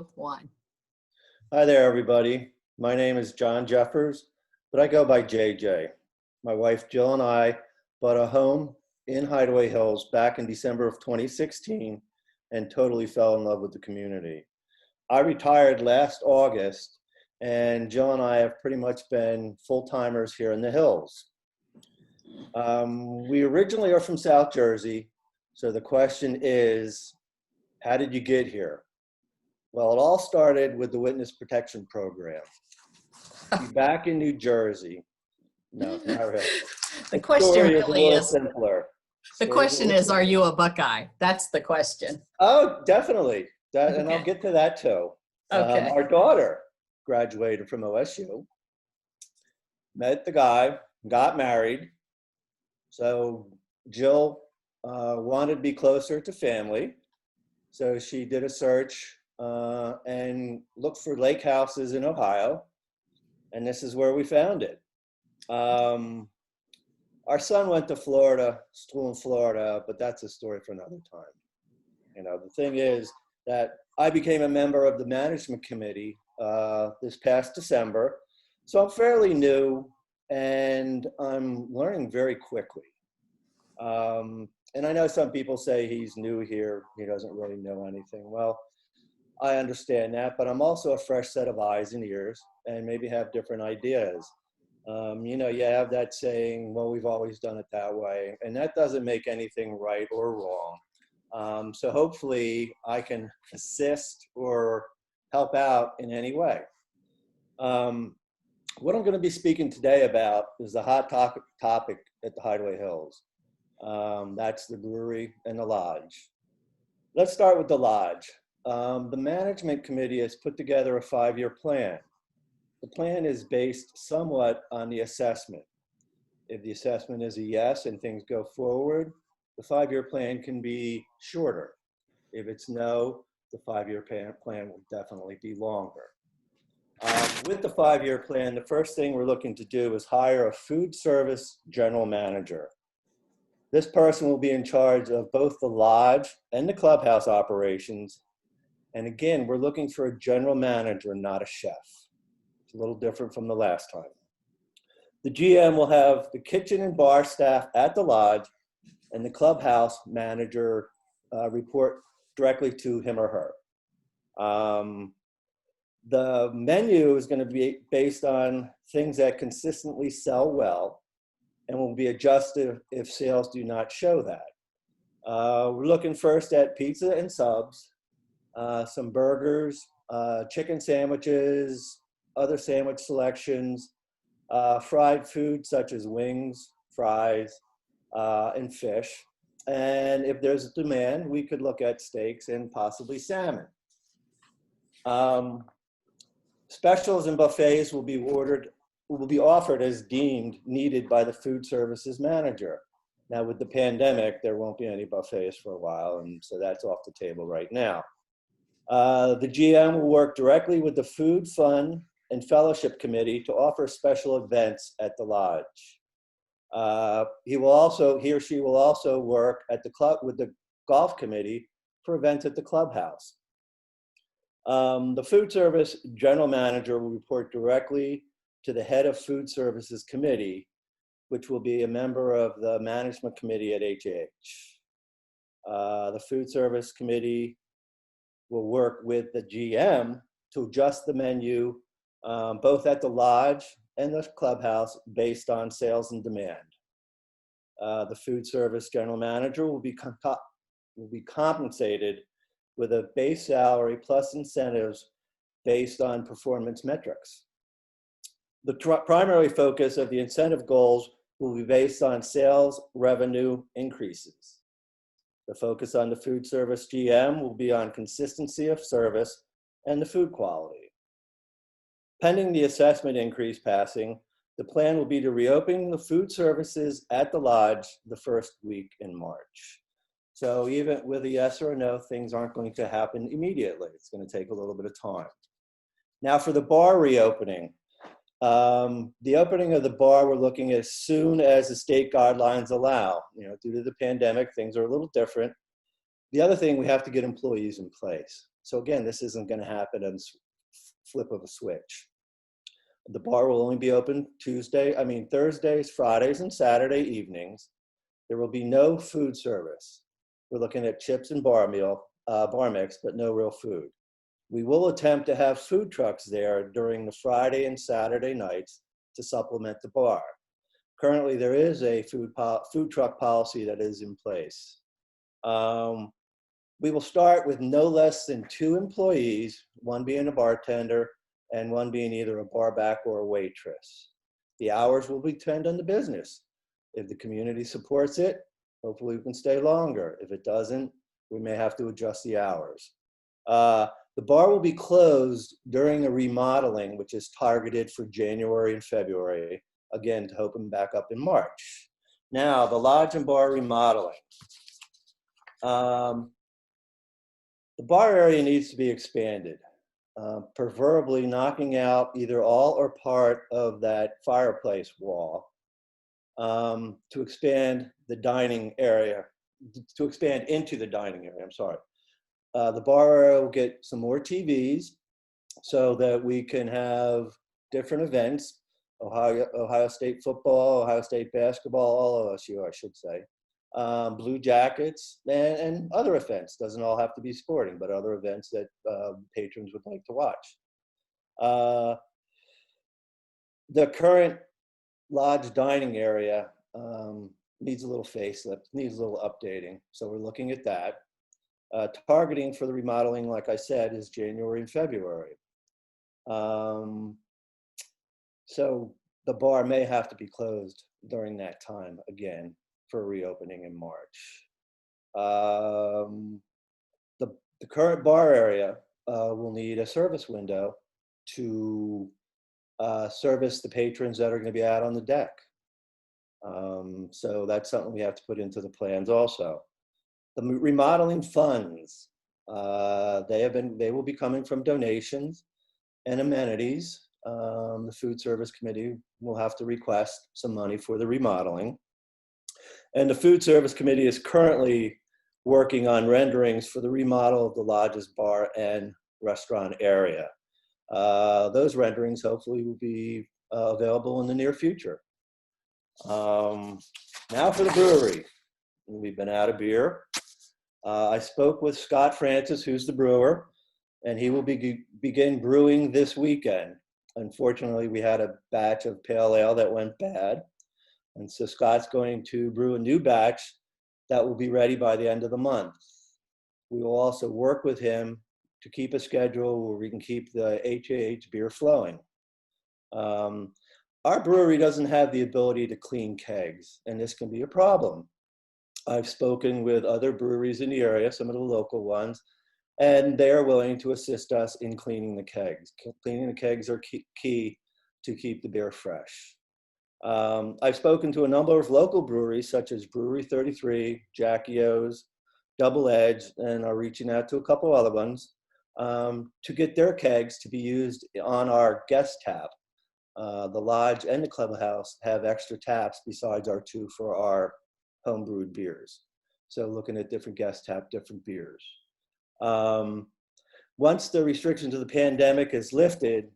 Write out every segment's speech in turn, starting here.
two, one. Hi there, everybody. My name is John Jeffers, but I go by JJ. My wife Jill and I bought a home in Hideaway Hills back in December of 2016 and totally fell in love with the community. I retired last August, and Jill and I have pretty much been full-timers here in the Hills. We originally are from South Jersey, so the question is, how did you get here? Well, it all started with the Witness Protection Program. Back in New Jersey. No, not really. The question really is, simpler. the question is, are you a Buckeye? That's the question. Oh, definitely. And Okay. I'll get to that too. Okay. Our daughter graduated from OSU, met the guy, got married. So Jill wanted to be closer to family. So she did a search and looked for lake houses in Ohio. And this is where we found it. Our son went to Florida, school in Florida, but that's a story for another time. You know, the thing is that I became a member of the management committee this past December. So I'm fairly new and I'm learning very quickly. And I know some people say he's new here, he doesn't really know anything. Well, I understand that, but I'm also a fresh set of eyes and ears and maybe have different ideas. You know, you have that saying, well, we've always done it that way, and that doesn't make anything right or wrong. So hopefully I can assist or help out in any way. What I'm going to be speaking today about is the hot topic at the Hideaway Hills. That's the brewery and the lodge. Let's start with the lodge. The management committee has put together a 5-year plan. The plan is based somewhat on the assessment. If the assessment is a yes and things go forward, the 5-year plan can be shorter. If it's no, the 5-year plan will definitely be longer. With the 5-year plan, the first thing we're looking to do is hire a food service general manager. This person will be in charge of both the lodge and the clubhouse operations. And again, we're looking for a general manager, not a chef. It's a little different from the last time. The GM will have the kitchen and bar staff at the lodge, and the clubhouse manager report directly to him or her. The menu is going to be based on things that consistently sell well and will be adjusted if sales do not show that. We're looking first at pizza and subs, some burgers, chicken sandwiches, other sandwich selections, fried food such as wings, fries, and fish. And if there's a demand, we could look at steaks and possibly salmon. Specials and buffets will be offered as deemed needed by the food services manager. Now with the pandemic, there won't be any buffets for a while, and so that's off the table right now. The GM will work directly with the Food, Fun, and Fellowship Committee to offer special events at the lodge. He or she will also work at the club with the golf committee for events at the clubhouse. The food service general manager will report directly to the head of food services committee, which will be a member of the management committee at HH. The food service committee will work with the GM to adjust the menu both at the lodge and the clubhouse based on sales and demand. The food service general manager will be compensated with a base salary plus incentives based on performance metrics. The primary focus of the incentive goals will be based on sales revenue increases. The focus on the food service GM will be on consistency of service and the food quality. Pending the assessment increase passing, the plan will be to reopen the food services at the lodge the first week in March. So even with a yes or a no, things aren't going to happen immediately. It's going to take a little bit of time. Now for the bar reopening. The opening of the bar, we're looking as soon as the state guidelines allow. Due to the pandemic, things are a little different. The other thing, we have to get employees in place. So again, this isn't going to happen in flip of a switch. The bar will only be open Thursdays, Fridays, and Saturday evenings. There will be no food service. We're looking at chips and bar mix, but no real food. We will attempt to have food trucks there during the Friday and Saturday nights to supplement the bar. Currently, there is a food truck policy that is in place. We will start with no less than 2 employees, one being a bartender and one being either a bar back or a waitress. The hours will depend on the business. If the community supports it, hopefully we can stay longer. If it doesn't, we may have to adjust the hours. The bar will be closed during a remodeling, which is targeted for January and February, again, to open back up in March. Now, the lodge and bar remodeling. The bar area needs to be expanded, preferably knocking out either all or part of that fireplace wall to expand the dining area, to expand into the dining area, I'm sorry. The bar area will get some more TVs so that we can have different events, Ohio State football, Ohio State basketball, all OSU, I should say. Blue Jackets, and other events. Doesn't all have to be sporting, but other events that patrons would like to watch. The current lodge dining area needs a little facelift, needs a little updating. So we're looking at that. Targeting for the remodeling, like I said, is January and February. So the bar may have to be closed during that time again for reopening in March. The current bar area will need a service window to service the patrons that are going to be out on the deck. So that's something we have to put into the plans also. The remodeling funds, they will be coming from donations and amenities. The food service committee will have to request some money for the remodeling. And the food service committee is currently working on renderings for the remodel of the lodge's bar and restaurant area. Those renderings hopefully will be available in the near future. Now for the brewery. We've been out of beer. I spoke with Scott Francis, who's the brewer, and he will begin brewing this weekend. Unfortunately, we had a batch of pale ale that went bad. And so Scott's going to brew a new batch that will be ready by the end of the month. We will also work with him to keep a schedule where we can keep the HAH beer flowing. Our brewery doesn't have the ability to clean kegs, and this can be a problem. I've spoken with other breweries in the area, some of the local ones, and they are willing to assist us in cleaning the kegs. Cleaning the kegs are key to keep the beer fresh. I've spoken to a number of local breweries, such as Brewery 33, Jackie O's, Double Edge, and are reaching out to a couple other ones to get their kegs to be used on our guest tap. The lodge and the clubhouse have extra taps besides our 2 for our homebrewed beers. So looking at different guest tap, different beers. Once the restrictions of the pandemic is lifted,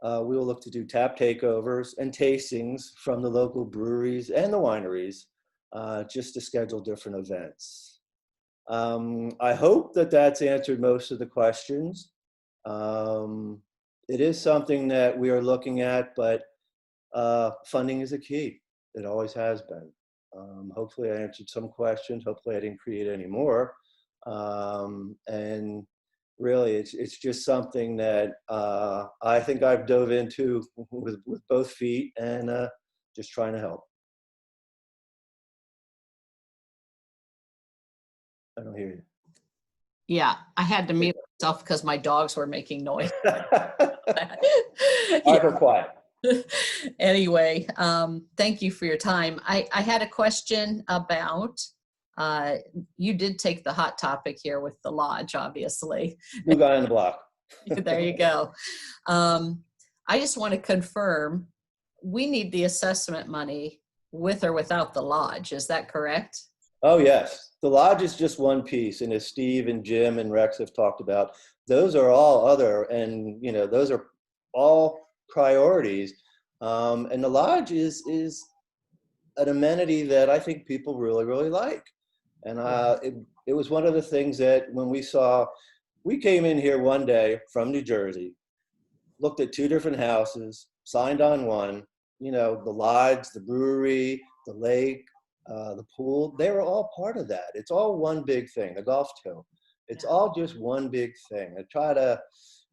we will look to do tap takeovers and tastings from the local breweries and the wineries just to schedule different events. I hope that that's answered most of the questions. It is something that we are looking at, but funding is a key. It always has been. Hopefully I answered some questions. Hopefully I didn't create any more. And really, it's just something that I think I've dove into with both feet and just trying to help. I don't hear you. Yeah, I had to mute myself because my dogs were making noise. Hyper quiet. Anyway, thank you for your time. I had a question about, you did take the hot topic here with the lodge, obviously. New guy on the block. There you go. I just want to confirm, we need the assessment money with or without the lodge. Is that correct? Oh, yes. The lodge is just one piece. And as Steve and Jim and Rex have talked about, those are all other, and you know, those are all priorities. And the lodge is an amenity that I think people really, really like. And it was one of the things that when we came in here one day from New Jersey, looked at two different houses, signed on one, you know, the lodge, the brewery, the lake, the pool, they were all part of that. It's all one big thing, the golf too. It's all just one big thing. I try to,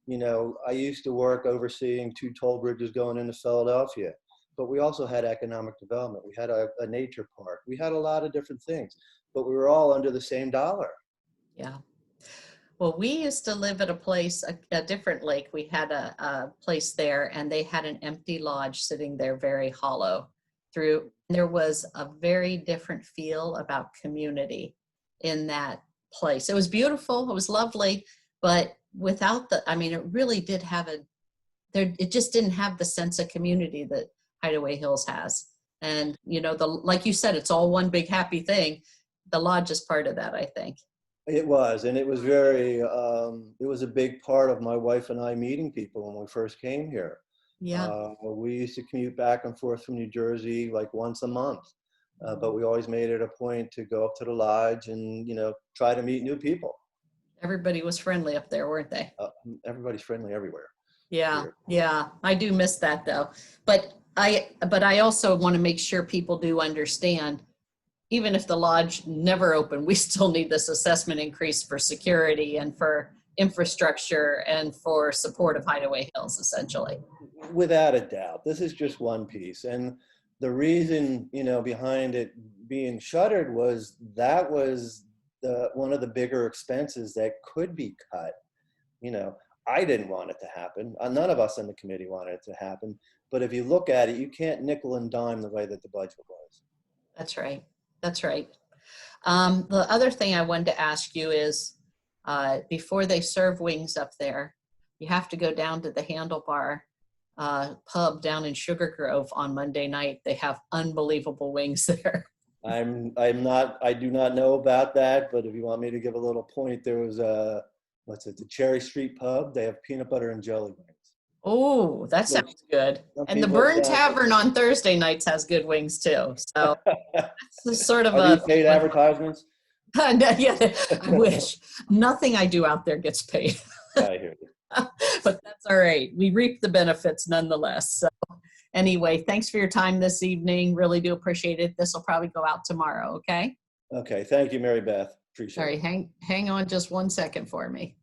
you know, I used to work overseeing 2 toll bridges going into Philadelphia, but we also had economic development. We had a nature park. We had a lot of different things, but we were all under the same dollar. Yeah. Well, we used to live at a place, a different lake. We had a place there, and they had an empty lodge sitting there, very hollow. There was a very different feel about community in that place. It was beautiful. It was lovely, but without I mean, it really did have it just didn't have the sense of community that Hideaway Hills has. And, you know, like you said, it's all one big happy thing. The lodge is part of that, I think. It was, and it was very, it was a big part of my wife and I meeting people when we first came here. Yeah. We used to commute back and forth from New Jersey like once a month, but we always made it a point to go up to the lodge and, you know, try to meet new people. Everybody was friendly up there, weren't they? Everybody's friendly everywhere. Yeah, Here. yeah. I do miss that though. But I also want to make sure people do understand, even if the lodge never opened, we still need this assessment increase for security and for infrastructure and for support of Hideaway Hills, essentially. Without a doubt, this is just one piece. And the reason, you know, behind it being shuttered was that was one of the bigger expenses that could be cut. You know, I didn't want it to happen. None of us on the committee wanted it to happen. But if you look at it, you can't nickel and dime the way that the budget was. That's right. That's right. The other thing I wanted to ask you is, before they serve wings up there, you have to go down to the Handlebar pub down in Sugar Grove on Monday night. They have unbelievable wings there. I do not know about that, but if you want me to give a little point, there was the Cherry Street Pub. They have peanut butter and jelly wings. Oh, that sounds good. And the people Burn Tavern on Thursday nights has good wings too. So it's sort of Are these paid advertisements? Yeah, I wish. Nothing I do out there gets paid. I hear you. But that's all right. We reap the benefits nonetheless. So anyway, thanks for your time this evening. Really do appreciate it. This will probably go out tomorrow, okay? Okay, thank you, Mary Beth. Appreciate it. All right, hang on just 1 second for me.